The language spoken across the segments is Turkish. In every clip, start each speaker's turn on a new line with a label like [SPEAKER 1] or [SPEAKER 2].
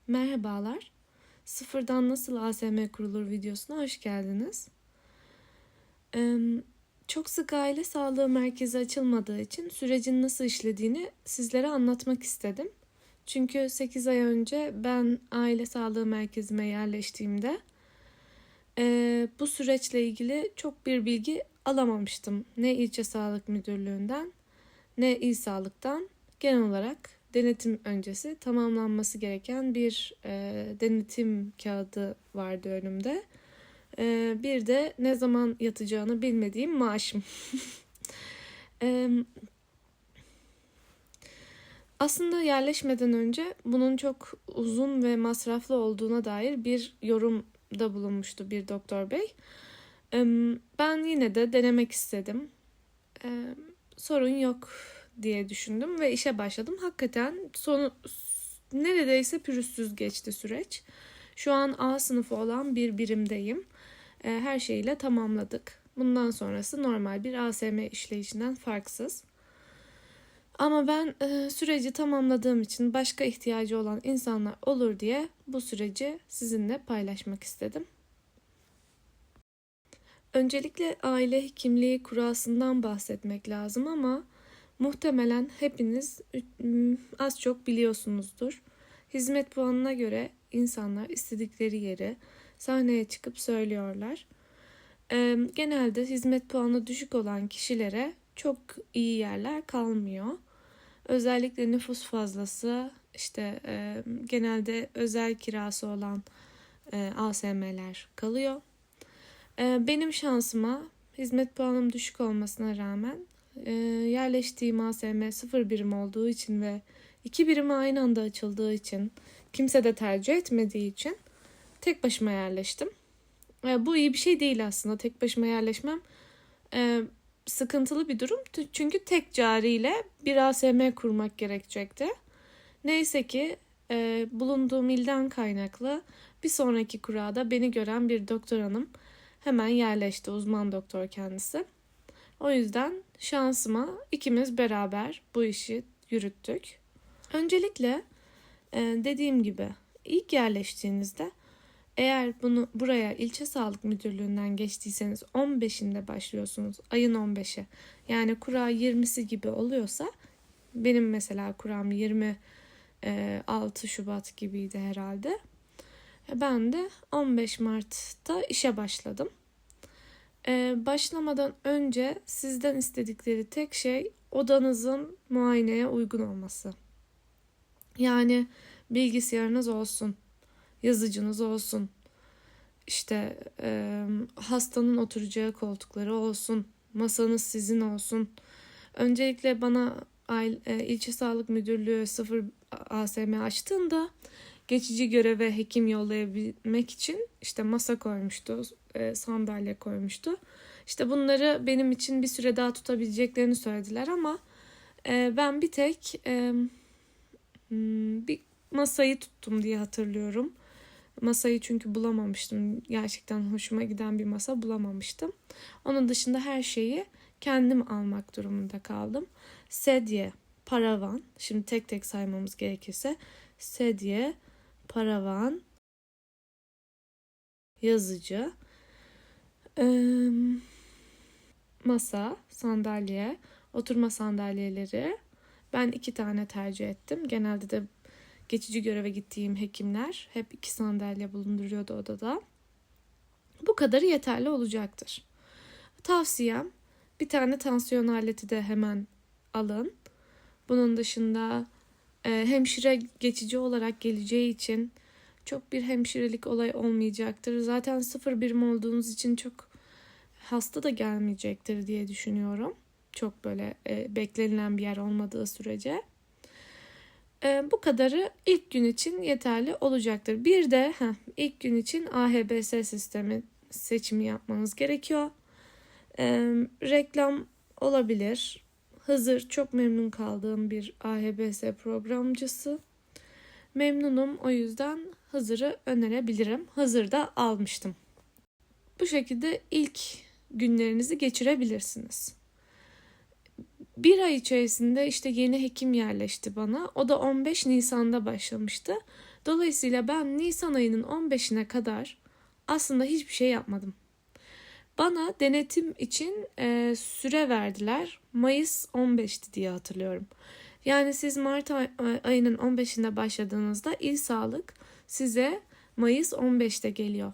[SPEAKER 1] Merhabalar. Sıfırdan nasıl ASM kurulur videosuna hoş geldiniz. Çok sık aile sağlığı merkezi açılmadığı için sürecin nasıl işlediğini sizlere anlatmak istedim. Çünkü 8 ay önce ben aile sağlığı merkezime yerleştiğimde bu süreçle ilgili çok bir bilgi alamamıştım. Ne ilçe sağlık müdürlüğünden ne il sağlıktan. Genel olarak denetim öncesi tamamlanması gereken bir denetim kağıdı vardı önümde. Bir de ne zaman yatacağını bilmediğim maaşım. Aslında yerleşmeden önce bunun çok uzun ve masraflı olduğuna dair bir yorumda bulunmuştu bir doktor bey. Ben yine de denemek istedim. Sorun yok diye düşündüm ve işe başladım. Hakikaten neredeyse pürüzsüz geçti süreç. Şu an A sınıfı olan bir birimdeyim. Her şeyle tamamladık. Bundan sonrası normal bir ASM işleyişinden farksız. Ama ben süreci tamamladığım için başka ihtiyacı olan insanlar olur diye bu süreci sizinle paylaşmak istedim. Öncelikle aile hekimliği kurasından bahsetmek lazım ama muhtemelen hepiniz az çok biliyorsunuzdur. Hizmet puanına göre insanlar istedikleri yeri sahneye çıkıp söylüyorlar. Genelde hizmet puanı düşük olan kişilere çok iyi yerler kalmıyor. Özellikle nüfus fazlası, genelde özel kirası olan ASM'ler kalıyor. Benim şansıma hizmet puanım düşük olmasına rağmen yerleştiğim ASM 0 birim olduğu için ve 2 birimi aynı anda açıldığı için kimse de tercih etmediği için tek başıma yerleştim. Bu iyi bir şey değil aslında. Tek başıma yerleşmem sıkıntılı bir durum. Çünkü tek cariyle bir ASM kurmak gerekecekti. Neyse ki bulunduğum ilden kaynaklı bir sonraki kurada beni gören bir doktor hanım hemen yerleşti. Uzman doktor kendisi. O yüzden şansıma ikimiz beraber bu işi yürüttük. Öncelikle dediğim gibi ilk yerleştiğinizde eğer buraya ilçe sağlık müdürlüğünden geçtiyseniz 15'inde başlıyorsunuz. Ayın 15'i. Yani kura 20'si gibi oluyorsa benim mesela kuram 26 Şubat gibiydi herhalde. Ben de 15 Mart'ta işe başladım. Başlamadan önce sizden istedikleri tek şey odanızın muayeneye uygun olması. Yani bilgisayarınız olsun, yazıcınız olsun, hastanın oturacağı koltukları olsun, masanız sizin olsun. Öncelikle bana ilçe sağlık müdürlüğü 0 ASM açtığında geçici göreve hekim yollayabilmek için masa koymuştu, sandalye koymuştu. Bunları benim için bir süre daha tutabileceklerini söylediler ama ben bir tek bir masayı tuttum diye hatırlıyorum. Masayı çünkü bulamamıştım. Gerçekten hoşuma giden bir masa bulamamıştım. Onun dışında her şeyi kendim almak durumunda kaldım. Sedye, paravan. Şimdi tek tek saymamız gerekirse. Sedye, paravan, yazıcı, masa, sandalye, oturma sandalyeleri. Ben 2 tane tercih ettim. Genelde de geçici göreve gittiğim hekimler hep 2 sandalye bulunduruyordu odada. Bu kadarı yeterli olacaktır. Tavsiyem bir tane tansiyon aleti de hemen alın. Bunun dışında hemşire geçici olarak geleceği için çok bir hemşirelik olay olmayacaktır. Zaten 0 birim olduğunuz için çok hasta da gelmeyecektir diye düşünüyorum. Çok böyle beklenilen bir yer olmadığı sürece. Bu kadarı ilk gün için yeterli olacaktır. Bir de ilk gün için AHBS sistemi seçimi yapmanız gerekiyor. Reklam olabilir. Hızır çok memnun kaldığım bir AHBS programcısı. Memnunum, o yüzden Hızır'ı önerebilirim. Hızır'da almıştım. Bu şekilde ilk günlerinizi geçirebilirsiniz. Bir ay içerisinde yeni hekim yerleşti bana. O da 15 Nisan'da başlamıştı. Dolayısıyla ben Nisan ayının 15'ine kadar aslında hiçbir şey yapmadım. Bana denetim için süre verdiler. Mayıs 15'ti diye hatırlıyorum. Yani siz Mart ayının 15'inde başladığınızda İl Sağlık size Mayıs 15'te geliyor.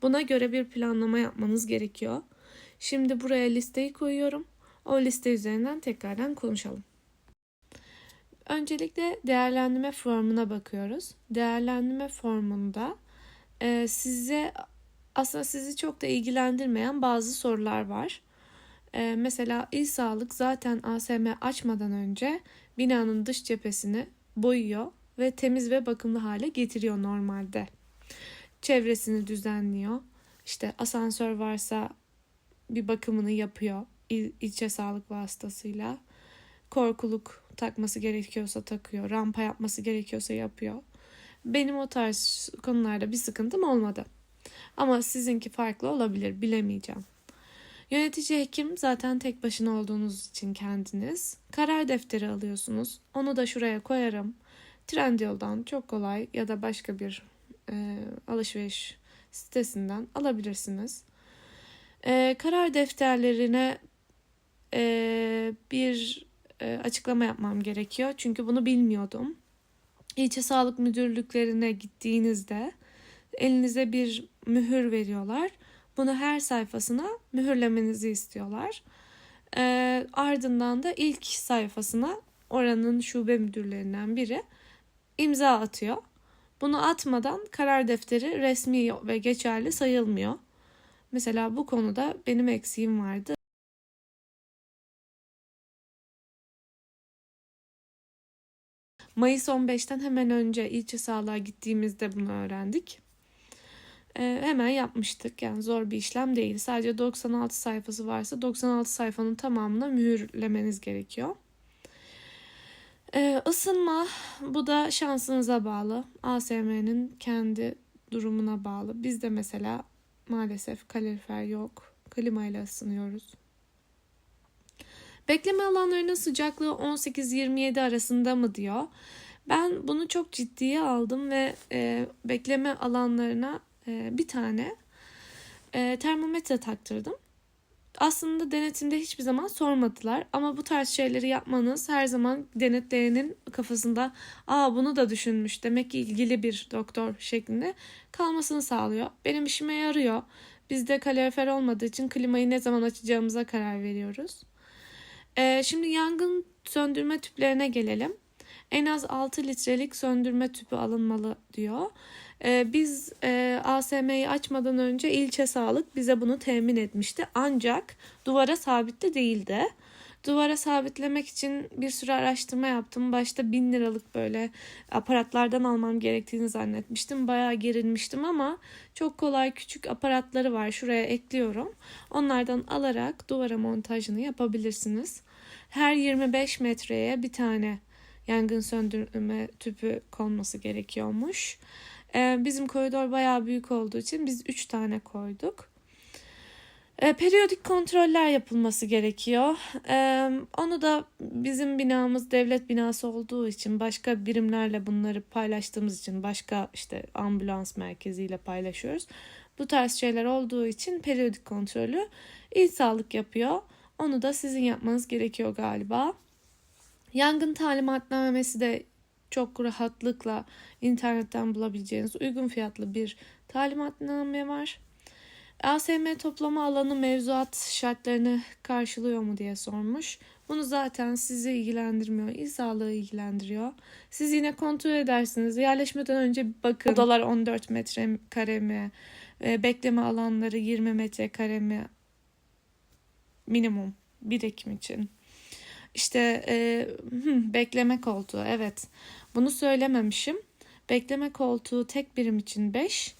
[SPEAKER 1] Buna göre bir planlama yapmanız gerekiyor. Şimdi buraya listeyi koyuyorum. O liste üzerinden tekrardan konuşalım. Öncelikle değerlendirme formuna bakıyoruz. Değerlendirme formunda aslında sizi çok da ilgilendirmeyen bazı sorular var. Mesela İl Sağlık zaten ASM açmadan önce binanın dış cephesini boyuyor ve temiz ve bakımlı hale getiriyor normalde. Çevresini düzenliyor. İşte asansör varsa bir bakımını yapıyor ilçe sağlık vasıtasıyla. Korkuluk takması gerekiyorsa takıyor. Rampa yapması gerekiyorsa yapıyor. Benim o tarz konularda bir sıkıntım olmadı. Ama sizinki farklı olabilir, bilemeyeceğim. Yönetici hekim zaten tek başına olduğunuz için kendiniz. Karar defteri alıyorsunuz. Onu da şuraya koyarım. Trendyol'dan çok kolay ya da başka bir alışveriş sitesinden alabilirsiniz. Karar defterlerine bir açıklama yapmam gerekiyor. Çünkü bunu bilmiyordum. İlçe sağlık müdürlüklerine gittiğinizde elinize bir mühür veriyorlar. Bunu her sayfasına mühürlemenizi istiyorlar. Ardından da ilk sayfasına oranın şube müdürlerinden biri imza atıyor. Bunu atmadan karar defteri resmi ve geçerli sayılmıyor. Mesela bu konuda benim eksiğim vardı. Mayıs 15'ten hemen önce ilçe sağlığa gittiğimizde bunu öğrendik. Hemen yapmıştık. Yani zor bir işlem değil. Sadece 96 sayfası varsa 96 sayfanın tamamına mühürlemeniz gerekiyor. Isınma, bu da şansınıza bağlı. ASM'nin kendi durumuna bağlı. Bizde mesela maalesef kalorifer yok. Klimayla ısınıyoruz. Bekleme alanlarının sıcaklığı 18-27 arasında mı diyor. Ben bunu çok ciddiye aldım ve bekleme alanlarına bir tane termometre taktırdım. Aslında denetimde hiçbir zaman sormadılar ama bu tarz şeyleri yapmanız her zaman denetleyenin kafasında bunu da düşünmüş, demek ki ilgili bir doktor şeklinde kalmasını sağlıyor. Benim işime yarıyor. Bizde kalorifer olmadığı için klimayı ne zaman açacağımıza karar veriyoruz. Şimdi yangın söndürme tüplerine gelelim. En az 6 litrelik söndürme tüpü alınmalı diyor. Biz ASM'yi açmadan önce ilçe sağlık bize bunu temin etmişti. Ancak duvara sabitli değildi. Duvara sabitlemek için bir sürü araştırma yaptım. Başta 1000 liralık böyle aparatlardan almam gerektiğini zannetmiştim. Bayağı gerilmiştim ama çok kolay küçük aparatları var. Şuraya ekliyorum. Onlardan alarak duvara montajını yapabilirsiniz. Her 25 metreye bir tane yangın söndürme tüpü konması gerekiyormuş. Bizim koridor bayağı büyük olduğu için biz 3 tane koyduk. Periyodik kontroller yapılması gerekiyor. Onu da bizim binamız devlet binası olduğu için başka birimlerle bunları paylaştığımız için başka işte ambulans merkeziyle paylaşıyoruz. Bu tarz şeyler olduğu için periyodik kontrolü İl Sağlık yapıyor. Onu da sizin yapmanız gerekiyor galiba. Yangın talimatnamesi de çok rahatlıkla internetten bulabileceğiniz uygun fiyatlı bir talimatname var. ASM toplama alanı mevzuat şartlarını karşılıyor mu diye sormuş. Bunu zaten sizi ilgilendirmiyor. İl sağlığı ilgilendiriyor. Siz yine kontrol edersiniz. Yerleşmeden önce bakın. Odalar 14 metrekare mi? Bekleme alanları 20 metrekare mi? Minimum. 1 Ekim için. İşte bekleme koltuğu, evet, bunu söylememişim. Bekleme koltuğu tek birim için 5,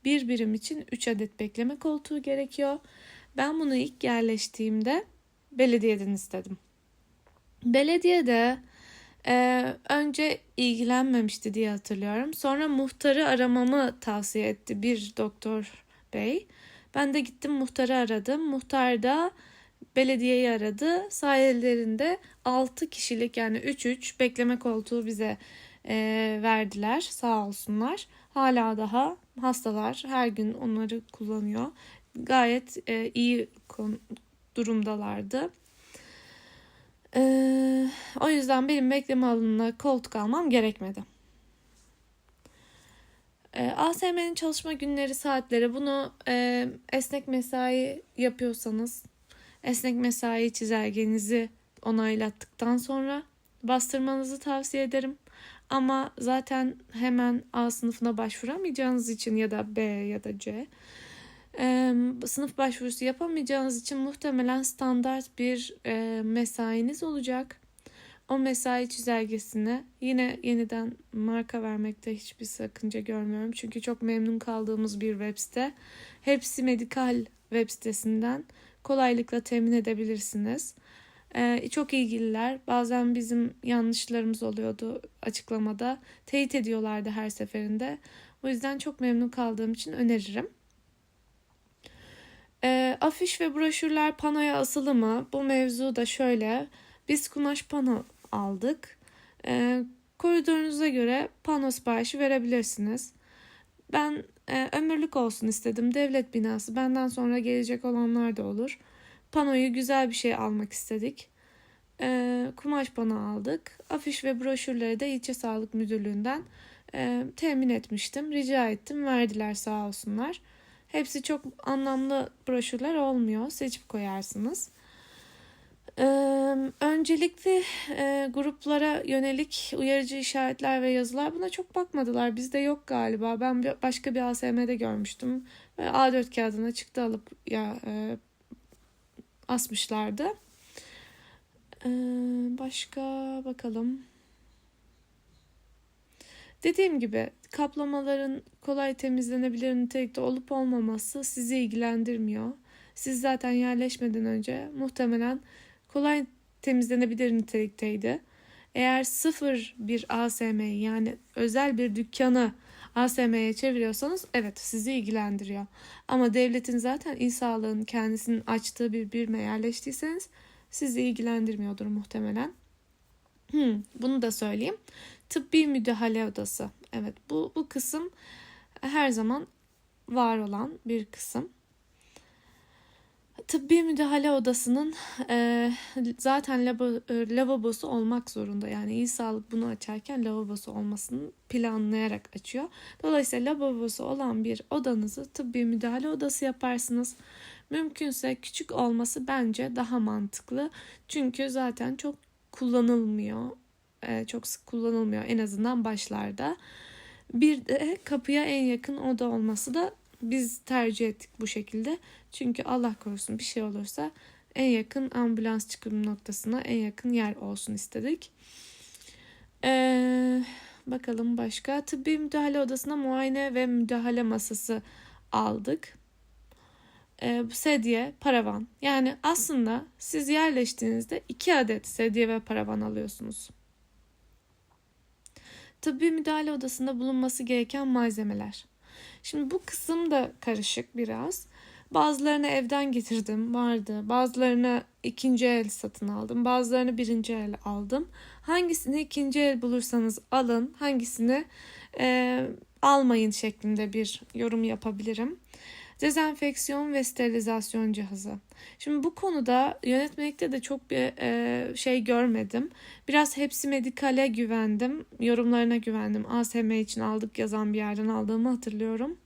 [SPEAKER 1] bir birim için 3 adet bekleme koltuğu gerekiyor. Ben bunu ilk yerleştiğimde belediyeden istedim. Belediye de önce ilgilenmemişti diye hatırlıyorum. Sonra muhtarı aramamı tavsiye etti bir doktor bey. Ben de gittim muhtarı aradım. Muhtar da belediyeyi aradı. Sayelerinde 6 kişilik yani 3-3 bekleme koltuğu bize verdiler, sağ olsunlar. Hala daha hastalar her gün onları kullanıyor. Gayet iyi durumdalardı. O yüzden benim bekleme alanına koltuk almam gerekmedi. ASM'nin çalışma günleri, saatleri, bunu esnek mesai yapıyorsanız esnek mesai çizelgenizi onaylattıktan sonra bastırmanızı tavsiye ederim. Ama zaten hemen A sınıfına başvuramayacağınız için ya da B ya da C sınıf başvurusu yapamayacağınız için muhtemelen standart bir mesainiz olacak. O mesai çizelgesine yine yeniden marka vermekte hiçbir sakınca görmüyorum. Çünkü çok memnun kaldığımız bir web site. Hepsi Medikal web sitesinden kolaylıkla temin edebilirsiniz. Çok ilgililer. Bazen bizim yanlışlarımız oluyordu açıklamada. Teyit ediyorlardı her seferinde. O yüzden çok memnun kaldığım için öneririm. Afiş ve broşürler panoya asılı mı? Bu mevzu da şöyle. Biz kumaş pano aldık. Koridorunuza göre pano siparişi verebilirsiniz. Ben ömürlük olsun istedim. Devlet binası. Benden sonra gelecek olanlar da olur. Panoyu güzel bir şey almak istedik. Kumaş pano aldık. Afiş ve broşürleri de İlçe Sağlık Müdürlüğü'nden temin etmiştim. Rica ettim. Verdiler sağ olsunlar. Hepsi çok anlamlı broşürler olmuyor. Seçip koyarsınız. Öncelikli gruplara yönelik uyarıcı işaretler ve yazılar, buna çok bakmadılar. Bizde yok galiba. Ben başka bir ASM'de görmüştüm. A4 kağıdına çıktı alıp asmışlardı. Başka bakalım. Dediğim gibi kaplamaların kolay temizlenebilir nitelikte olup olmaması sizi ilgilendirmiyor. Siz zaten yerleşmeden önce muhtemelen kolay temizlenebilir nitelikteydi. Eğer sıfır bir ASM'yi, yani özel bir dükkanı ASM'ye çeviriyorsanız evet sizi ilgilendiriyor. Ama devletin zaten İl Sağlığı'nın kendisinin açtığı bir birime yerleştiyseniz sizi ilgilendirmiyordur muhtemelen. Bunu da söyleyeyim. Tıbbi müdahale odası. Evet, bu kısım her zaman var olan bir kısım. Tıbbi müdahale odasının zaten lavabosu olmak zorunda. Yani İl Sağlık bunu açarken lavabosu olmasını planlayarak açıyor. Dolayısıyla lavabosu olan bir odanızı tıbbi müdahale odası yaparsınız. Mümkünse küçük olması bence daha mantıklı. Çünkü zaten çok kullanılmıyor. Çok sık kullanılmıyor en azından başlarda. Bir de kapıya en yakın oda olması da biz tercih ettik bu şekilde. Çünkü Allah korusun bir şey olursa en yakın ambulans çıkım noktasına en yakın yer olsun istedik. Bakalım başka. Tıbbi müdahale odasına muayene ve müdahale masası aldık. Sedye, paravan. Yani aslında siz yerleştiğinizde 2 adet sedye ve paravan alıyorsunuz. Tıbbi müdahale odasında bulunması gereken malzemeler. Şimdi bu kısım da karışık biraz. Bazılarını evden getirdim, vardı. Bazılarını ikinci el satın aldım. Bazılarını birinci el aldım. Hangisini ikinci el bulursanız alın, hangisini almayın şeklinde bir yorum yapabilirim. Dezenfeksiyon ve sterilizasyon cihazı. Şimdi bu konuda yönetmelikte de çok bir şey görmedim. Biraz Hepsi Medikal'e güvendim. Yorumlarına güvendim. ASM için aldık yazan bir yerden aldığımı hatırlıyorum.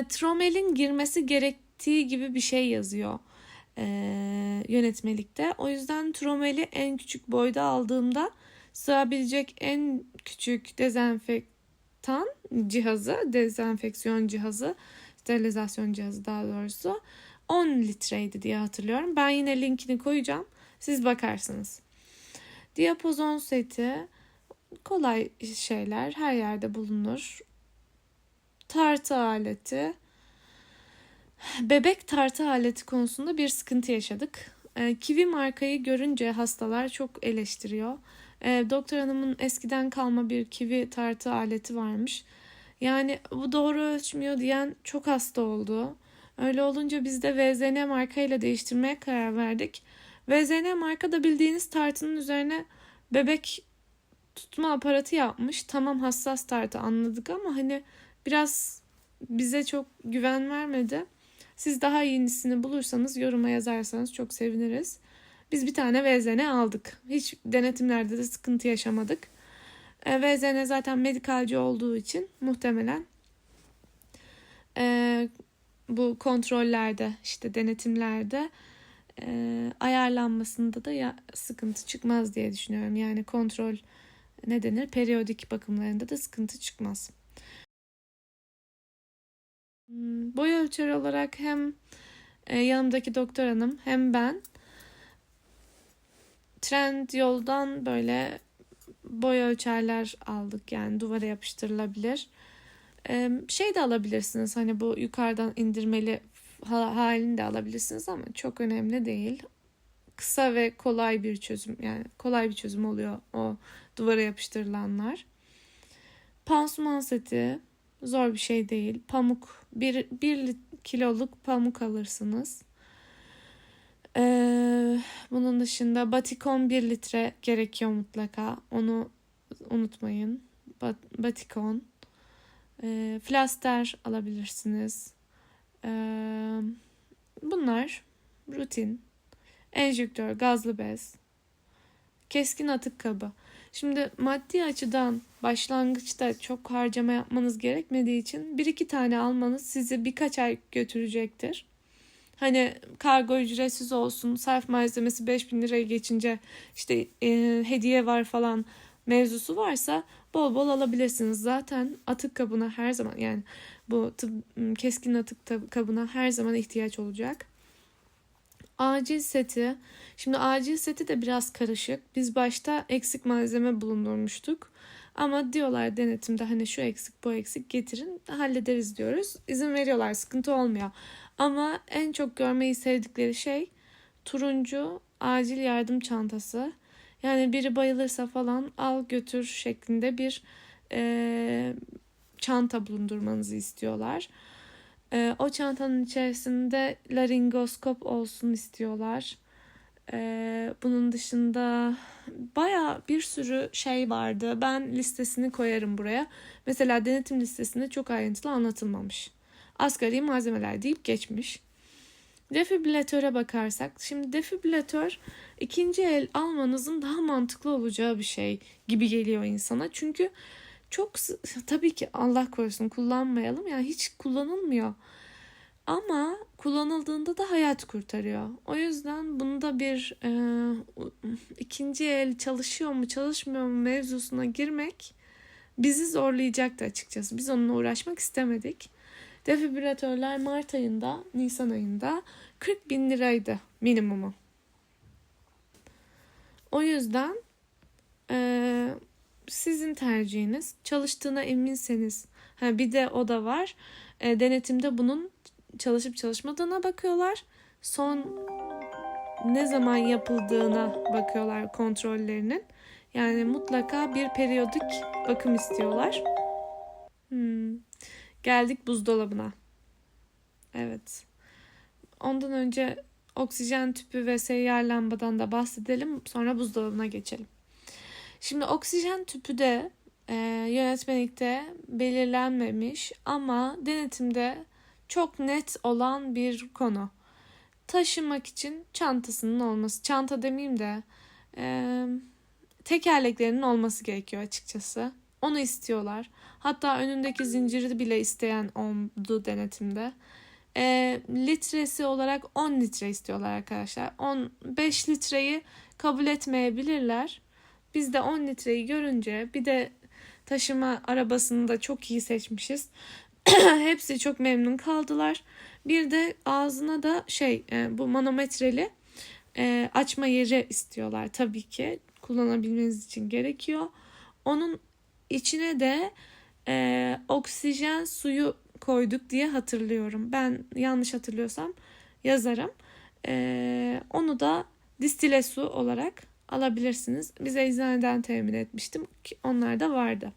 [SPEAKER 1] Tromelin girmesi gerektiği gibi bir şey yazıyor yönetmelikte. O yüzden tromeli en küçük boyda aldığımda sığabilecek en küçük dezenfeksiyon cihazı, sterilizasyon cihazı daha doğrusu 10 litreydi diye hatırlıyorum. Ben yine linkini koyacağım. Siz bakarsınız. Diapozon seti, kolay şeyler, her yerde bulunur. Tartı aleti. Bebek tartı aleti konusunda bir sıkıntı yaşadık. Kivi markayı görünce hastalar çok eleştiriyor. Doktor hanımın eskiden kalma bir kivi tartı aleti varmış. Yani bu doğru ölçmüyor diyen çok hasta oldu. Öyle olunca biz de VZN markayla değiştirmeye karar verdik. VZN marka da bildiğiniz tartının üzerine bebek tutma aparatı yapmış. Tamam, hassas tartı anladık ama hani biraz bize çok güven vermedi. Siz daha iyisini bulursanız yoruma yazarsanız çok seviniriz. Biz bir tane VZN aldık. Hiç denetimlerde de sıkıntı yaşamadık. VZN zaten medikalci olduğu için muhtemelen bu kontrollerde, işte denetimlerde ayarlanmasında da sıkıntı çıkmaz diye düşünüyorum. Yani kontrol ne denir? Periyodik bakımlarında da sıkıntı çıkmaz. Boy ölçeri olarak hem yanımdaki doktor hanım hem ben Trendyol'dan böyle boy ölçerler aldık, yani duvara yapıştırılabilir. Şey de alabilirsiniz, hani bu yukarıdan indirmeli halini de alabilirsiniz ama çok önemli değil. Kısa ve kolay bir çözüm, yani kolay bir çözüm oluyor o duvara yapıştırılanlar. Pansuman seti zor bir şey değil. Pamuk, bir kiloluk pamuk alırsınız. Bunun dışında batikon 1 litre gerekiyor mutlaka. Onu unutmayın. Batikon. Flaster alabilirsiniz. Bunlar rutin. Enjektör, gazlı bez. Keskin atık kabı. Şimdi maddi açıdan başlangıçta çok harcama yapmanız gerekmediği için 1-2 tane almanız sizi birkaç ay götürecektir. Hani kargo ücretsiz olsun, sarf malzemesi 5.000 liraya geçince işte hediye var falan mevzusu varsa bol bol alabilirsiniz. Zaten atık kabına her zaman, yani bu keskin atık kabına her zaman ihtiyaç olacak. Acil seti. Şimdi acil seti de biraz karışık. Biz başta eksik malzeme bulundurmuştuk. Ama diyorlar denetimde hani şu eksik bu eksik getirin hallederiz diyoruz. İzin veriyorlar, sıkıntı olmuyor. Ama en çok görmeyi sevdikleri şey turuncu acil yardım çantası. Yani biri bayılırsa falan al götür şeklinde bir çanta bulundurmanızı istiyorlar. O çantanın içerisinde laringoskop olsun istiyorlar. Bunun dışında baya bir sürü şey vardı. Ben listesini koyarım buraya. Mesela denetim listesinde çok ayrıntılı anlatılmamış. Asgari malzemeler deyip geçmiş. Defibrilatöre bakarsak, şimdi defibrilatör ikinci el almanızın daha mantıklı olacağı bir şey gibi geliyor insana. Çünkü çok, tabii ki Allah korusun kullanmayalım, yani hiç kullanılmıyor. Ama kullanıldığında da hayat kurtarıyor. O yüzden bunda bir ikinci el çalışıyor mu çalışmıyor mu mevzusuna girmek bizi zorlayacaktı açıkçası. Biz onunla uğraşmak istemedik. Defibrilatörler Mart ayında, Nisan ayında 40.000 liraydı minimumu. O yüzden sizin tercihiniz. Çalıştığına eminseniz. Bir de o da var. Denetimde bunun çalışıp çalışmadığına bakıyorlar. Son ne zaman yapıldığına bakıyorlar kontrollerinin. Yani mutlaka bir periyodik bakım istiyorlar. Geldik buzdolabına. Evet. Ondan önce oksijen tüpü ve seyyar lambadan da bahsedelim. Sonra buzdolabına geçelim. Şimdi oksijen tüpü de yönetmelikte belirlenmemiş ama denetimde çok net olan bir konu. Taşımak için çantasının olması, çanta demeyeyim de tekerleklerinin olması gerekiyor açıkçası. Onu istiyorlar. Hatta önündeki zinciri bile isteyen oldu denetimde. Litresi olarak 10 litre istiyorlar arkadaşlar. 5 litreyi kabul etmeyebilirler. Biz de 10 litreyi görünce, bir de taşıma arabasını da çok iyi seçmişiz. Hepsi çok memnun kaldılar. Bir de ağzına da bu manometreli açma yeri istiyorlar. Tabii ki kullanabilmeniz için gerekiyor. Onun içine de oksijen suyu koyduk diye hatırlıyorum. Ben yanlış hatırlıyorsam yazarım. Onu da distile su olarak alabilirsiniz. Bize eczaneden temin etmiştim. Onlar da vardı.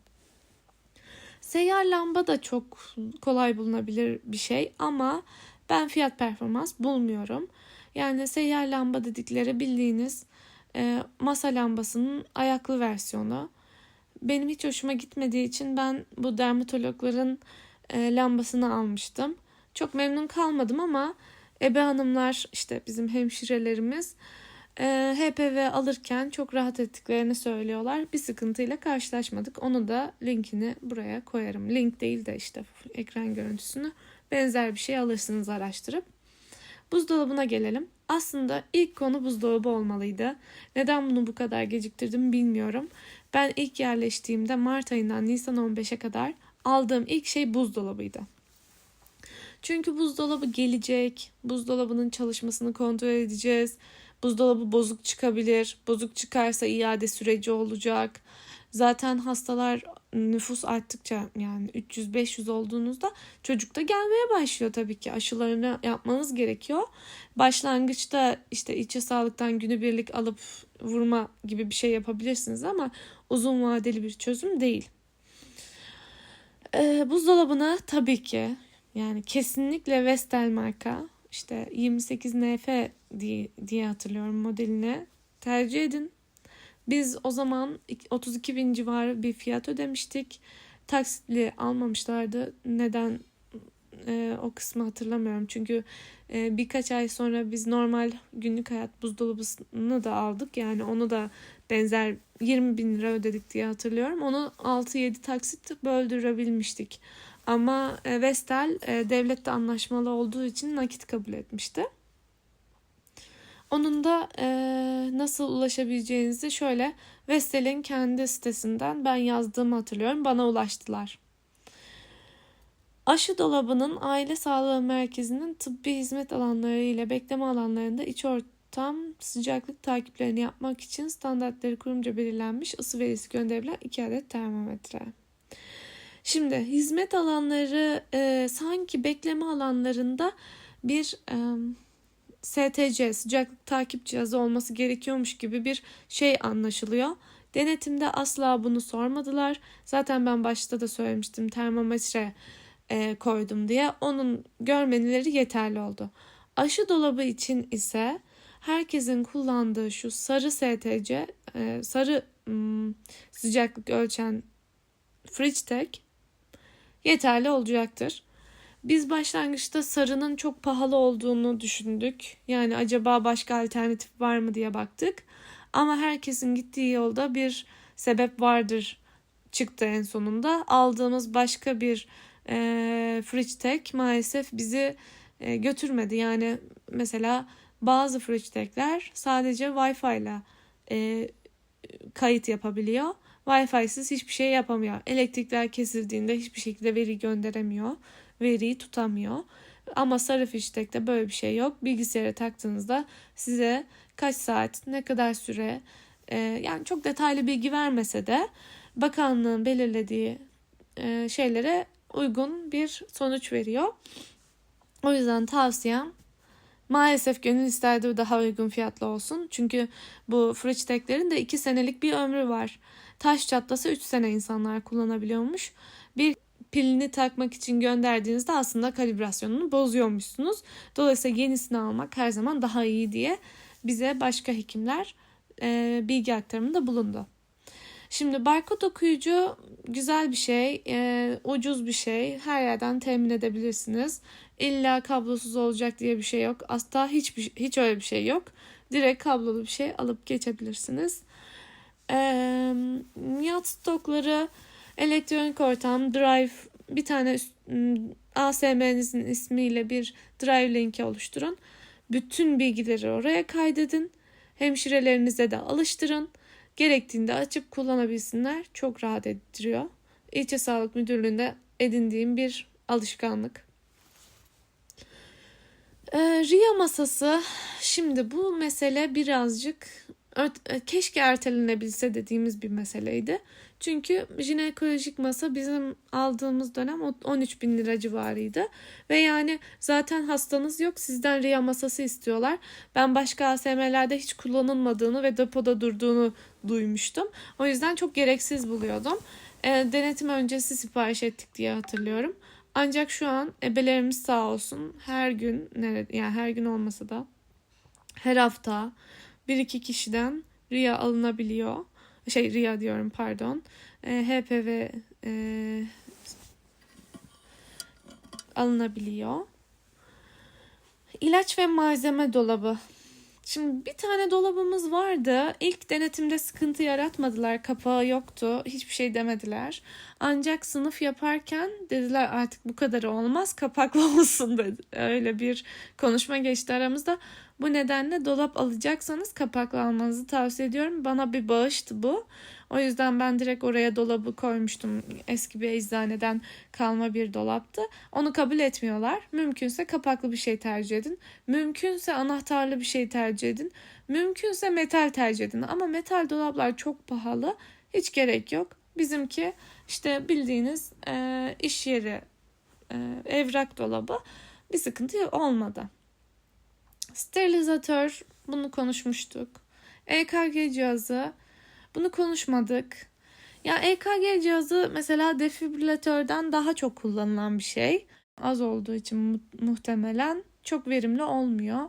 [SPEAKER 1] Seyyar lamba da çok kolay bulunabilir bir şey ama ben fiyat performans bulmuyorum. Yani seyyar lamba dedikleri bildiğiniz masa lambasının ayaklı versiyonu. benim hiç hoşuma gitmediği için ben bu dermatologların lambasını almıştım. Çok memnun kalmadım ama ebe hanımlar, işte bizim hemşirelerimiz HPV alırken çok rahat ettiklerini söylüyorlar. Bir sıkıntıyla karşılaşmadık. Onu da linkini buraya koyarım. Link değil de işte ekran görüntüsünü, benzer bir şey alırsınız araştırıp. Buzdolabına gelelim. Aslında ilk konu buzdolabı olmalıydı. Neden bunu bu kadar geciktirdim bilmiyorum. Ben ilk yerleştiğimde Mart ayından Nisan 15'e kadar aldığım ilk şey buzdolabıydı. Çünkü buzdolabı gelecek, buzdolabının çalışmasını kontrol edeceğiz. Buzdolabı bozuk çıkabilir. Bozuk çıkarsa iade süreci olacak. Zaten hastalar, nüfus arttıkça, yani 300-500 olduğunuzda çocuk da gelmeye başlıyor tabii ki. Aşılarını yapmanız gerekiyor. Başlangıçta işte İlçe Sağlık'tan günübirlik alıp vurma gibi bir şey yapabilirsiniz ama uzun vadeli bir çözüm değil. Buzdolabını tabii ki, yani kesinlikle Vestel marka, işte 28 NF diye hatırlıyorum modelini tercih edin. Biz o zaman 32 bin civarı bir fiyat ödemiştik. Taksitli almamışlardı. Neden o kısmı hatırlamıyorum. Çünkü birkaç ay sonra biz normal günlük hayat buzdolabını da aldık. Yani onu da benzer 20 bin lira ödedik diye hatırlıyorum. Onu 6-7 taksit böldürebilmiştik. Ama Vestel devlette anlaşmalı olduğu için nakit kabul etmişti. Onun da nasıl ulaşabileceğinizi şöyle, Vestel'in kendi sitesinden ben yazdığımı hatırlıyorum. Bana ulaştılar. Aşı dolabının aile sağlığı merkezinin tıbbi hizmet alanları ile bekleme alanlarında iç ortam sıcaklık takiplerini yapmak için standartları kurumca belirlenmiş ısı verisi gönderilen 2 adet termometre. Şimdi hizmet alanları sanki bekleme alanlarında bir STC, sıcaklık takip cihazı olması gerekiyormuş gibi bir şey anlaşılıyor. Denetimde asla bunu sormadılar. Zaten ben başta da söylemiştim, termometre koydum diye. Onun görmeleri yeterli oldu. Aşı dolabı için ise herkesin kullandığı şu sarı STC, sarı sıcaklık ölçen Fridge-Tech yeterli olacaktır. Biz başlangıçta sarının çok pahalı olduğunu düşündük. Yani acaba başka alternatif var mı diye baktık. Ama herkesin gittiği yolda bir sebep vardır çıktı en sonunda. Aldığımız başka bir Fridge-Tech maalesef bizi götürmedi. Yani mesela bazı Fridge-Tech'ler sadece Wi-Fi ile kayıt yapabiliyor. Wi-Fi'siz hiçbir şey yapamıyor. Elektrikler kesildiğinde hiçbir şekilde veri gönderemiyor. Veriyi tutamıyor. Ama sarı Fridge-Tech'te böyle bir şey yok. Bilgisayara taktığınızda size kaç saat, ne kadar süre, yani çok detaylı bilgi vermese de bakanlığın belirlediği şeylere uygun bir sonuç veriyor. O yüzden tavsiyem, maalesef gönül isterdi daha uygun fiyatlı olsun. Çünkü bu Fridge-Tech'lerin de 2 senelik bir ömrü var. Taş çatlasa 3 sene insanlar kullanabiliyormuş. Bir pilini takmak için gönderdiğinizde aslında kalibrasyonunu bozuyormuşsunuz. Dolayısıyla yenisini almak her zaman daha iyi diye bize başka hekimler bilgi aktarımında bulundu. Şimdi barkod okuyucu güzel bir şey, ucuz bir şey. Her yerden temin edebilirsiniz. İlla kablosuz olacak diye bir şey yok. Asla hiç öyle bir şey yok. Direkt kablolu bir şey alıp geçebilirsiniz. Yat stokları, elektronik ortam, drive, bir tane ASM'nizin ismiyle bir drive linki oluşturun. Bütün bilgileri oraya kaydedin. Hemşirelerinize de alıştırın. Gerektiğinde açıp kullanabilsinler. Çok rahat ettiriyor. İlçe Sağlık Müdürlüğü'nde edindiğim bir alışkanlık. RIA masası. Şimdi bu mesele birazcık keşke ertelenebilse dediğimiz bir meseleydi. Çünkü jinekolojik masa bizim aldığımız dönem 13 bin lira civarıydı. Ve yani zaten hastanız yok, sizden RIA masası istiyorlar. Ben başka ASM'lerde hiç kullanılmadığını ve depoda durduğunu duymuştum. O yüzden çok gereksiz buluyordum. Denetim öncesi sipariş ettik diye hatırlıyorum. Ancak şu an ebelerimiz sağ olsun her gün, yani her gün olmasa da her hafta 1-2 kişiden RIA alınabiliyor. RIA diyorum, pardon. HPV alınabiliyor. İlaç ve malzeme dolabı. Şimdi bir tane dolabımız vardı. İlk denetimde sıkıntı yaratmadılar. Kapağı yoktu. Hiçbir şey demediler. Ancak sınıf yaparken dediler artık bu kadar olmaz, kapaklı olsun dedi. Öyle bir konuşma geçti aramızda. Bu nedenle dolap alacaksanız kapaklı almanızı tavsiye ediyorum. Bana bir bağıştı bu. O yüzden ben direkt oraya dolabı koymuştum. Eski bir eczaneden kalma bir dolaptı. Onu kabul etmiyorlar. Mümkünse kapaklı bir şey tercih edin. Mümkünse anahtarlı bir şey tercih edin. Mümkünse metal tercih edin. Ama metal dolaplar çok pahalı. Hiç gerek yok. Bizimki işte bildiğiniz iş yeri evrak dolabı. Bir sıkıntı olmadı. Sterilizatör, bunu konuşmuştuk. EKG cihazı, bunu konuşmadık. Ya EKG cihazı mesela defibrilatörden daha çok kullanılan bir şey. Az olduğu için muhtemelen çok verimli olmuyor.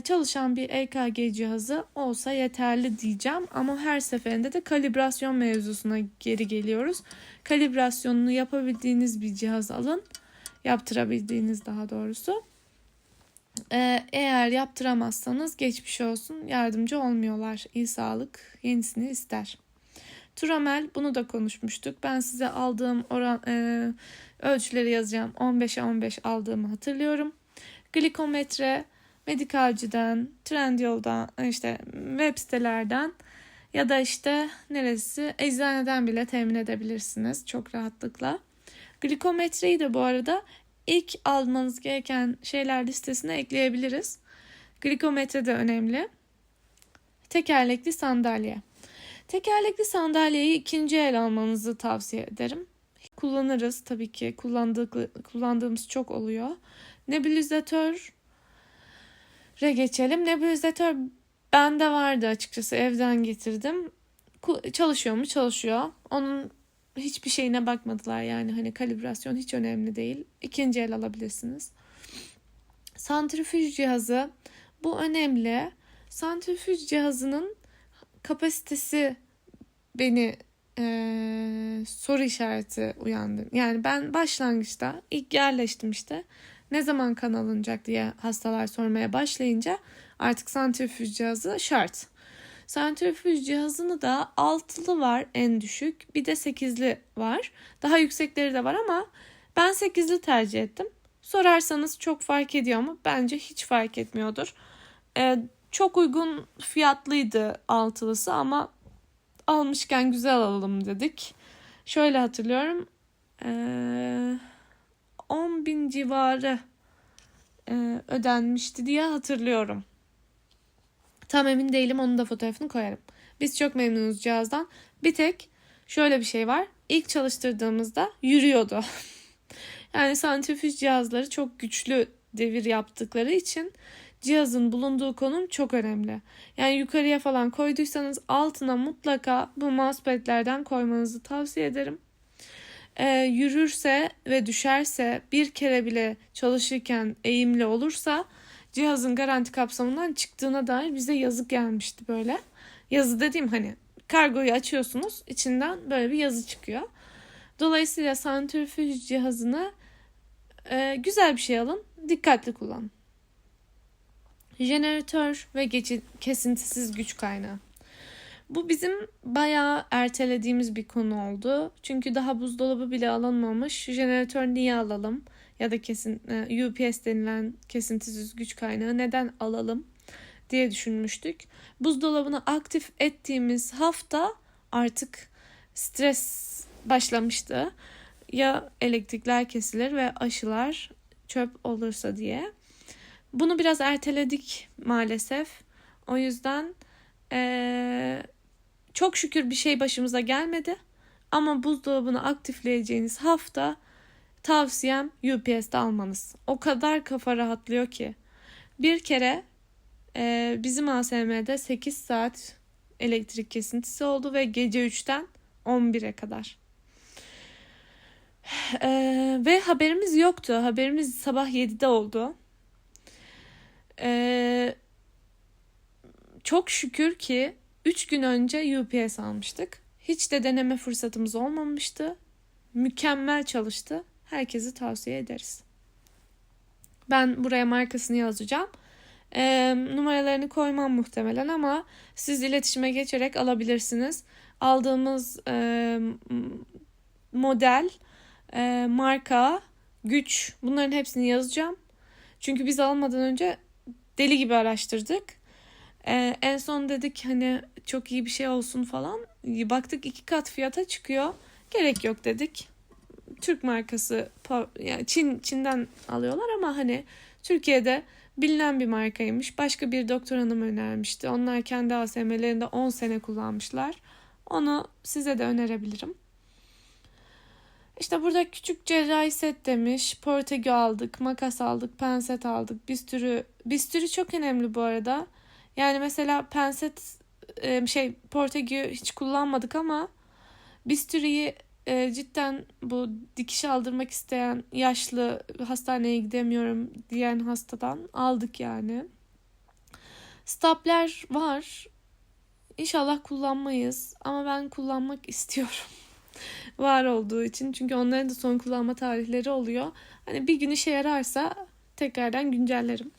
[SPEAKER 1] Çalışan bir EKG cihazı olsa yeterli diyeceğim. Ama her seferinde de kalibrasyon mevzusuna geri geliyoruz. Kalibrasyonunu yapabildiğiniz bir cihaz alın. Yaptırabildiğiniz daha doğrusu. Eğer yaptıramazsanız geçmiş olsun, yardımcı olmuyorlar. İyi sağlık yenisini ister. Turamel, bunu da konuşmuştuk. Ben size aldığım ölçüleri yazacağım. 15'e 15 aldığımı hatırlıyorum. Glikometre, Medikalci'den, Trendyol'dan, işte web sitelerden ya da işte neresi, eczaneden bile temin edebilirsiniz çok rahatlıkla. Glikometreyi de bu arada İlk almanız gereken şeyler listesine ekleyebiliriz. Glikometre de önemli. Tekerlekli sandalye. Tekerlekli sandalyeyi ikinci el almanızı tavsiye ederim. Kullanırız tabii ki. Kullandığımız çok oluyor. Nebulizatöre geçelim. Nebulizatör bende vardı açıkçası. Evden getirdim. Çalışıyor mu? Çalışıyor. Onun hiçbir şeyine bakmadılar, yani hani kalibrasyon hiç önemli değil. İkinci el alabilirsiniz. Santrifüj cihazı, bu önemli. Santrifüj cihazının kapasitesi beni soru işareti uyandı. Yani ben başlangıçta ilk yerleştim, işte ne zaman kan alınacak diye hastalar sormaya başlayınca artık santrifüj cihazı şart. Santrifüj cihazını da 6'lı var en düşük. Bir de 8'li var. Daha yüksekleri de var ama ben 8'li tercih ettim. Sorarsanız çok fark ediyor mu? Bence hiç fark etmiyordur. Çok uygun fiyatlıydı 6'lısı ama almışken güzel alalım dedik. Şöyle hatırlıyorum. 10.000 civarı ödenmişti diye hatırlıyorum. Tam emin değilim, onun da fotoğrafını koyarım. Biz çok memnunuz cihazdan. Bir tek şöyle bir şey var. İlk çalıştırdığımızda yürüyordu. Yani santrifüj cihazları çok güçlü devir yaptıkları için cihazın bulunduğu konum çok önemli. Yani yukarıya falan koyduysanız altına mutlaka bu mousepad'lerden koymanızı tavsiye ederim. Yürürse ve düşerse, bir kere bile çalışırken eğimli olursa cihazın garanti kapsamından çıktığına dair bize yazı gelmişti böyle. Yazı dediğim hani kargoyu açıyorsunuz, içinden böyle bir yazı çıkıyor. Dolayısıyla santrifüj cihazını güzel bir şey alın, dikkatli kullanın. Jeneratör ve kesintisiz güç kaynağı. Bu bizim bayağı ertelediğimiz bir konu oldu. Çünkü daha buzdolabı bile alınmamış. Jeneratör niye alalım? Ya da UPS denilen kesintisiz güç kaynağı neden alalım diye düşünmüştük. Buzdolabını aktif ettiğimiz hafta artık stres başlamıştı. Ya elektrikler kesilir ve aşılar çöp olursa diye. Bunu biraz erteledik maalesef. O yüzden çok şükür bir şey başımıza gelmedi. Ama buzdolabını aktifleyeceğiniz hafta tavsiyem UPS'te almanız. O kadar kafa rahatlıyor ki. Bir kere bizim ASM'de 8 saat elektrik kesintisi oldu ve gece 3'ten 11'e kadar. Ve haberimiz yoktu. Haberimiz sabah 7'de oldu. Çok şükür ki 3 gün önce UPS almıştık. Hiç de deneme fırsatımız olmamıştı. Mükemmel çalıştı. Herkese tavsiye ederiz. Ben buraya markasını yazacağım. Numaralarını koymam muhtemelen ama siz iletişime geçerek alabilirsiniz. Aldığımız model, marka, güç, bunların hepsini yazacağım. Çünkü biz almadan önce deli gibi araştırdık. En son dedik hani çok iyi bir şey olsun falan. Baktık 2 kat fiyata çıkıyor. Gerek yok dedik. Türk markası, yani Çin'den alıyorlar ama hani Türkiye'de bilinen bir markaymış. Başka bir doktor hanım önermişti. Onlar kendi ASM'lerinde 10 sene kullanmışlar. Onu size de önerebilirim. İşte burada küçük cerrahi set demiş. Portegü aldık, makas aldık, penset aldık. Bisturi çok önemli bu arada. Yani mesela penset portegü hiç kullanmadık ama bisturiyi cidden bu dikiş aldırmak isteyen yaşlı, hastaneye gidemiyorum diyen hastadan aldık yani. Stapler var. İnşallah kullanmayız ama ben kullanmak istiyorum. Var olduğu için. Çünkü onların da son kullanma tarihleri oluyor. Hani bir gün işe yararsa tekrardan güncellerim.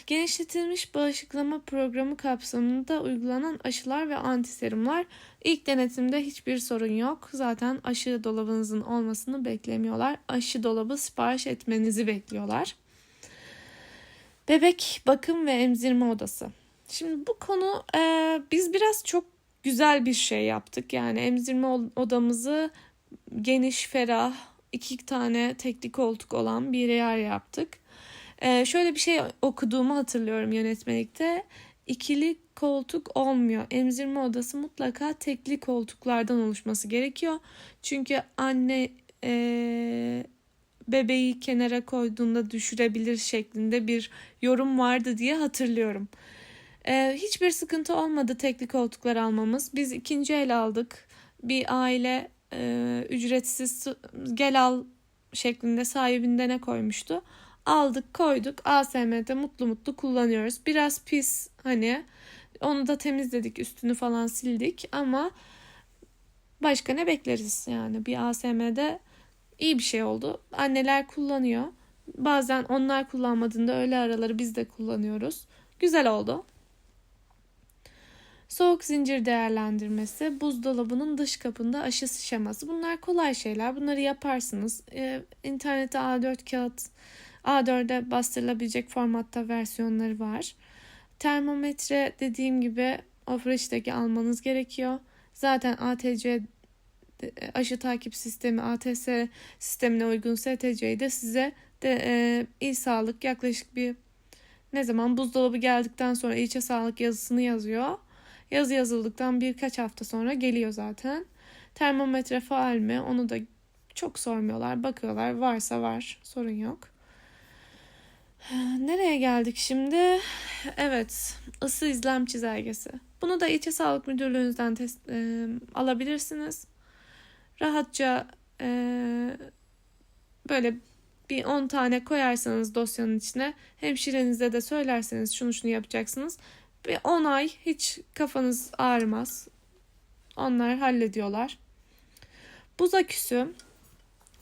[SPEAKER 1] Genişletilmiş bağışıklama programı kapsamında uygulanan aşılar ve antiserumlar. İlk denetimde hiçbir sorun yok. Zaten aşı dolabınızın olmasını beklemiyorlar. Aşı dolabı sipariş etmenizi bekliyorlar. Bebek bakım ve emzirme odası. Şimdi bu konu biz biraz çok güzel bir şey yaptık. Yani emzirme odamızı geniş, ferah, 2 tane tekli koltuk olan bir yer yaptık. Şöyle bir şey okuduğumu hatırlıyorum yönetmelikte. İkili koltuk olmuyor. Emzirme odası mutlaka tekli koltuklardan oluşması gerekiyor. Çünkü anne bebeği kenara koyduğunda düşürebilir şeklinde bir yorum vardı diye hatırlıyorum. Hiçbir sıkıntı olmadı tekli koltuklar almamız. Biz ikinci el aldık. Bir aile ücretsiz gel al şeklinde sahibinden ne koymuştu. Aldık koyduk, ASM'de mutlu mutlu kullanıyoruz. Biraz pis hani, onu da temizledik, üstünü falan sildik ama başka ne bekleriz yani, bir ASM'de iyi bir şey oldu. Anneler kullanıyor. Bazen onlar kullanmadığında öğle araları biz de kullanıyoruz. Güzel oldu. Soğuk zincir değerlendirmesi, buzdolabının dış kapında aşı şeması. Bunlar kolay şeyler. Bunları yaparsınız. İnternette A4 kağıt, A4'e bastırılabilecek formatta versiyonları var. Termometre dediğim gibi Ofreş'teki almanız gerekiyor. Zaten ATC aşı takip sistemi, ATS sistemine uygun STC'yi de size de İl Sağlık yaklaşık bir ne zaman buzdolabı geldikten sonra ilçe sağlık yazısını yazıyor. Yazı yazıldıktan birkaç hafta sonra geliyor zaten. Termometre faal mi? Onu da çok sormuyorlar. Bakıyorlar. Varsa var. Sorun yok. Nereye geldik şimdi? Evet. Isı izlem çizelgesi. Bunu da İlçe Sağlık Müdürlüğünüzden alabilirsiniz. Rahatça böyle bir 10 tane koyarsanız dosyanın içine, hemşirenize de söylerseniz şunu yapacaksınız. Bir 10 ay hiç kafanız ağrımaz. Onlar hallediyorlar. Buz aküsü.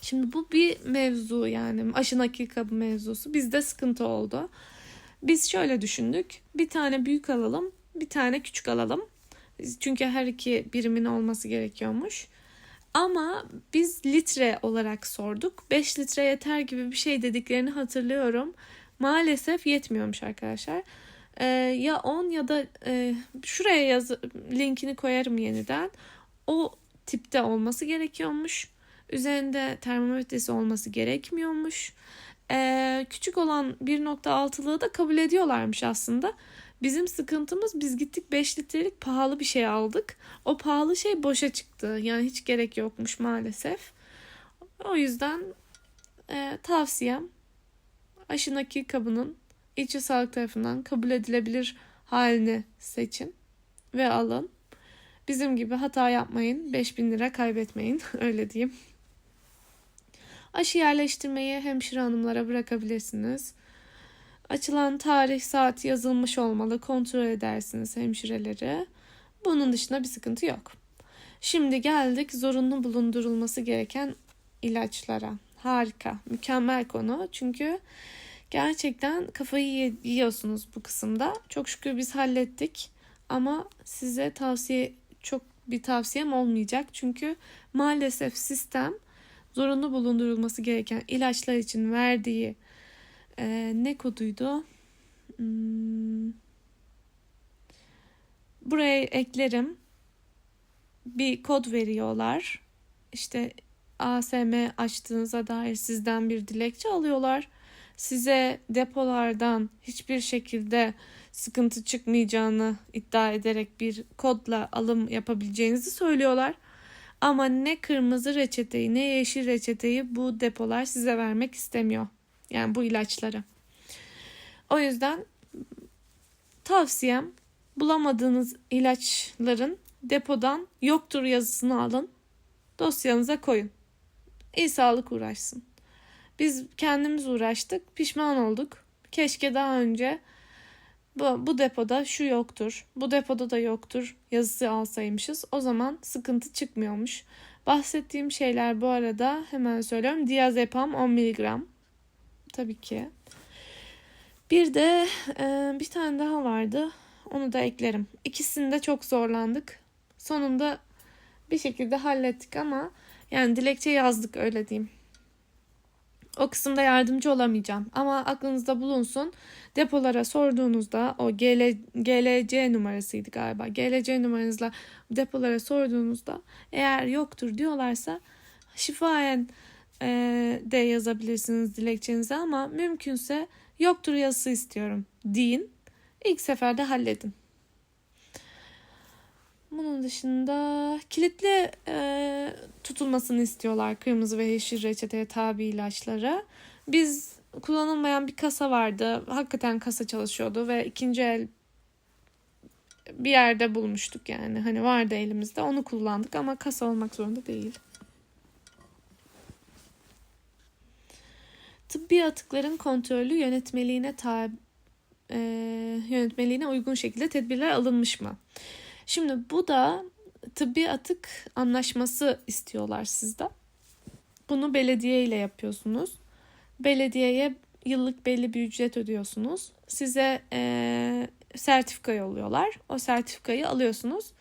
[SPEAKER 1] Şimdi bu bir mevzu, yani aşı nakil kabı mevzusu. Bizde sıkıntı oldu. Biz şöyle düşündük. Bir tane büyük alalım, bir tane küçük alalım. Çünkü her iki birimin olması gerekiyormuş. Ama biz litre olarak sorduk. 5 litre yeter gibi bir şey dediklerini hatırlıyorum. Maalesef yetmiyormuş arkadaşlar. Ya 10 ya da şuraya linkini koyarım yeniden. O tipte olması gerekiyormuş. Üzerinde termometresi olması gerekmiyormuş. Küçük olan 1.6'lığı da kabul ediyorlarmış aslında. Bizim sıkıntımız, biz gittik 5 litrelik pahalı bir şey aldık. O pahalı şey boşa çıktı. Yani hiç gerek yokmuş maalesef. O yüzden tavsiyem, aşı nakil kabının İlçe Sağlık tarafından kabul edilebilir halini seçin ve alın. Bizim gibi hata yapmayın. 5.000 lira kaybetmeyin. Öyle diyeyim. Aşı yerleştirmeyi hemşire hanımlara bırakabilirsiniz. Açılan tarih, saat yazılmış olmalı. Kontrol edersiniz hemşireleri. Bunun dışında bir sıkıntı yok. Şimdi geldik zorunlu bulundurulması gereken ilaçlara. Harika, mükemmel konu. Çünkü gerçekten kafayı yiyorsunuz bu kısımda. Çok şükür biz hallettik. Ama size çok bir tavsiyem olmayacak. Çünkü maalesef sistem zorunlu bulundurulması gereken ilaçlar için verdiği ne koduydu? Buraya eklerim. Bir kod veriyorlar. İşte ASM açtığınıza dair sizden bir dilekçe alıyorlar. Size depolardan hiçbir şekilde sıkıntı çıkmayacağını iddia ederek bir kodla alım yapabileceğinizi söylüyorlar. Ama ne kırmızı reçeteyi ne yeşil reçeteyi bu depolar size vermek istemiyor. Yani bu ilaçları. O yüzden tavsiyem bulamadığınız ilaçların depodan yoktur yazısını alın. Dosyanıza koyun. İyi sağlık uğraşsın. Biz kendimiz uğraştık, pişman olduk. Keşke daha önce bu depoda şu yoktur, bu depoda da yoktur yazısı alsaymışız. O zaman sıkıntı çıkmıyormuş. Bahsettiğim şeyler bu arada hemen söylüyorum. Diazepam 10 mg. Tabii ki. Bir de bir tane daha vardı. Onu da eklerim. İkisinde çok zorlandık. Sonunda bir şekilde hallettik ama yani dilekçe yazdık öyle diyeyim. O kısımda yardımcı olamayacağım. Ama aklınızda bulunsun. Depolara sorduğunuzda o GLC numarasıydı galiba. GLC numaranızla depolara sorduğunuzda eğer yoktur diyorlarsa şifayen de yazabilirsiniz dilekçenize ama mümkünse yoktur yazısı istiyorum deyin. İlk seferde halledin. Bunun dışında kilitli tutulmasını istiyorlar kırmızı ve yeşil reçeteye tabi ilaçlara. Biz kullanılmayan bir kasa vardı. Hakikaten kasa çalışıyordu ve ikinci el bir yerde bulmuştuk yani. Hani vardı elimizde onu kullandık ama kasa olmak zorunda değil. Tıbbi atıkların kontrolü yönetmeliğine uygun şekilde tedbirler alınmış mı? Şimdi bu da tıbbi atık anlaşması istiyorlar sizden. Bunu belediye ile yapıyorsunuz. Belediyeye yıllık belli bir ücret ödüyorsunuz. Size sertifika yolluyorlar. O sertifikayı alıyorsunuz.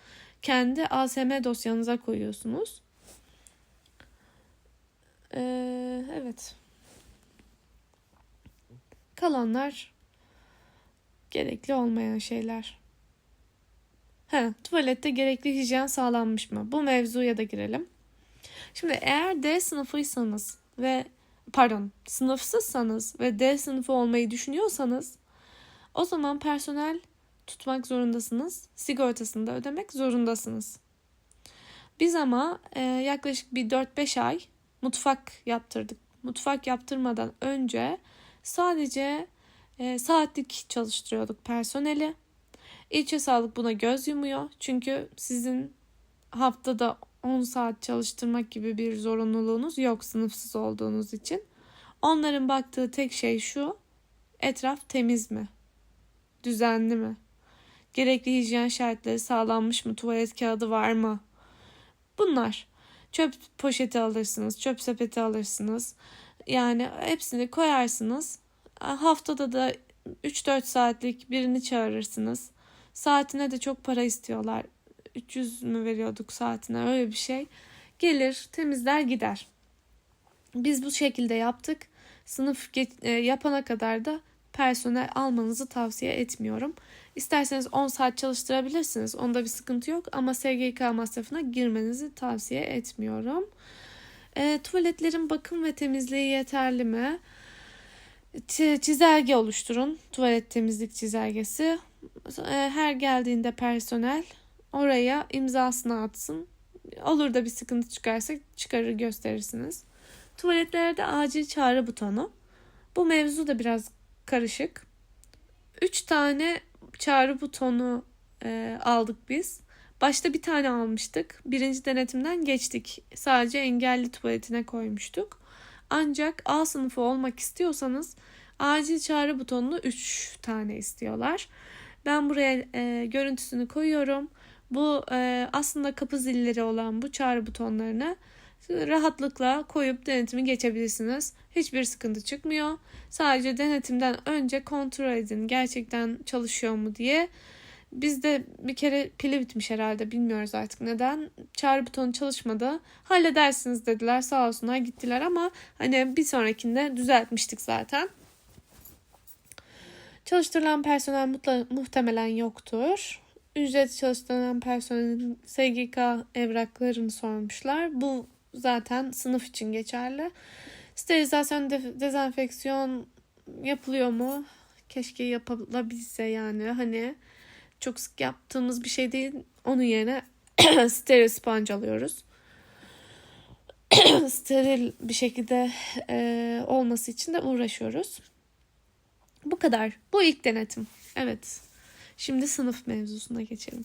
[SPEAKER 1] Kendi ASM dosyanıza koyuyorsunuz. Evet. Kalanlar gerekli olmayan şeyler. Tuvalette gerekli hijyen sağlanmış mı? Bu mevzuya da girelim. Şimdi eğer D sınıfıysanız ve sınıfsızsanız ve D sınıfı olmayı düşünüyorsanız o zaman personel tutmak zorundasınız. Sigortasını da ödemek zorundasınız. Biz ama yaklaşık bir 4-5 ay mutfak yaptırdık. Mutfak yaptırmadan önce sadece saatlik çalıştırıyorduk personeli. İlçe sağlık buna göz yumuyor. Çünkü sizin haftada 10 saat çalıştırmak gibi bir zorunluluğunuz yok sınıfsız olduğunuz için. Onların baktığı tek şey şu: etraf temiz mi? Düzenli mi? Gerekli hijyen şartları sağlanmış mı? Tuvalet kağıdı var mı? Bunlar. Çöp poşeti alırsınız, çöp sepeti alırsınız. Yani hepsini koyarsınız. Haftada da 3-4 saatlik birini çağırırsınız. Saatine de çok para istiyorlar. 300 mü veriyorduk saatine, öyle bir şey. Gelir, temizler, gider. Biz bu şekilde yaptık. Sınıf yapana kadar da personel almanızı tavsiye etmiyorum. İsterseniz 10 saat çalıştırabilirsiniz. Onda bir sıkıntı yok ama SGK masrafına girmenizi tavsiye etmiyorum. Tuvaletlerin bakım ve temizliği yeterli mi? Çizelge oluşturun. Tuvalet temizlik çizelgesi. Her geldiğinde personel oraya imzasını atsın. Olur da bir sıkıntı çıkarsa çıkarır gösterirsiniz. Tuvaletlerde acil çağrı butonu. Bu mevzu da biraz karışık. 3 tane çağrı butonu aldık biz. Başta bir tane almıştık. Birinci denetimden geçtik. Sadece engelli tuvaletine koymuştuk. Ancak A sınıfı olmak istiyorsanız Acil çağrı butonunu 3 tane istiyorlar. Ben buraya görüntüsünü koyuyorum. Bu aslında kapı zilleri olan bu çağrı butonlarını rahatlıkla koyup denetimi geçebilirsiniz. Hiçbir sıkıntı çıkmıyor. Sadece denetimden önce kontrol edin gerçekten çalışıyor mu diye. Bizde bir kere pili bitmiş herhalde, bilmiyoruz artık neden. Çağrı butonu çalışmadı. Halledersiniz dediler, sağ olsunlar gittiler ama hani bir sonrakinde düzeltmiştik zaten. Çalıştırılan personel muhtemelen yoktur. Ücret çalıştırılan personelin SGK evraklarını sormuşlar. Bu zaten sınıf için geçerli. Sterilizasyon, dezenfeksiyon yapılıyor mu? Keşke yapılabilse yani. Hani çok sık yaptığımız bir şey değil. Onun yerine steril sponge alıyoruz. Steril bir şekilde olması için de uğraşıyoruz. Bu kadar. Bu ilk denetim. Evet. Şimdi sınıf mevzusuna geçelim.